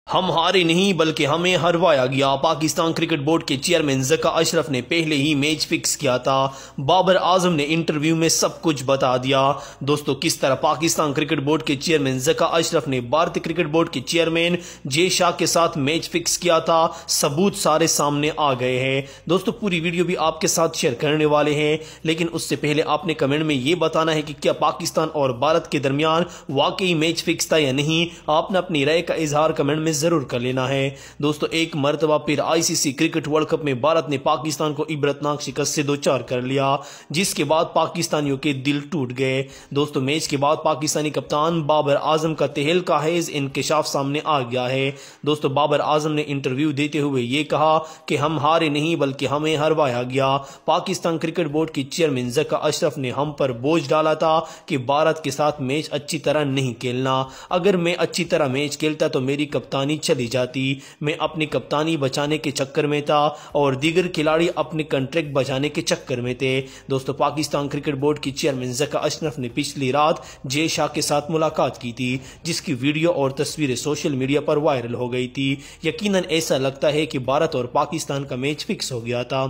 हम हारे नहीं बल्कि हमें हरवाया गया। पाकिस्तान क्रिकेट बोर्ड के चेयरमैन ज़का अशरफ ने पहले ही मैच फिक्स किया था। बाबर आजम ने इंटरव्यू में सब कुछ बता दिया। दोस्तों, किस तरह पाकिस्तान क्रिकेट बोर्ड के चेयरमैन ज़का अशरफ ने भारतीय क्रिकेट बोर्ड के चेयरमैन जे शाह के साथ मैच फिक्स किया था, सबूत सारे सामने आ गए हैं। दोस्तों, पूरी वीडियो भी आपके साथ शेयर करने वाले हैं, लेकिन उससे पहले आपने कमेंट में ये बताना है कि क्या पाकिस्तान और भारत के दरमियान वाकई मैच फिक्स था या नहीं। आपने अपनी राय का इजहार कमेंट में जरूर कर लेना है। दोस्तों, एक मर्तबा फिर आईसीसी क्रिकेट वर्ल्ड कप में भारत ने पाकिस्तान को इबरतनाक शिकस्त से दोचार कर लिया, जिसके बाद पाकिस्तानियों के दिल टूट गए। दोस्तों, मैच के बाद पाकिस्तानी कप्तान बाबर आजम का तहलका हैज इंकशाफ सामने आ गया है। दोस्तों, बाबर आजम ने इंटरव्यू देते हुए ये कहा कि हम हारे नहीं बल्कि हमें हरवाया गया। पाकिस्तान क्रिकेट बोर्ड के चेयरमैन ज़का अशरफ ने हम पर बोझ डाला था कि भारत के साथ मैच अच्छी तरह नहीं खेलना। अगर मैं अच्छी तरह मैच खेलता तो मेरी कप्तानी चली जाती। मैं अपनी कप्तानी बचाने के चक्कर में था और दीगर खिलाड़ी अपने कॉन्ट्रैक्ट बचाने के चक्कर में थे। दोस्तों, पाकिस्तान क्रिकेट बोर्ड की चेयरमैन ज़का अशरफ ने पिछली रात जे शाह के साथ मुलाकात की थी, जिसकी वीडियो और तस्वीरें सोशल मीडिया पर वायरल हो गई थी। यकीनन ऐसा लगता है कि भारत और पाकिस्तान का मैच फिक्स हो गया था।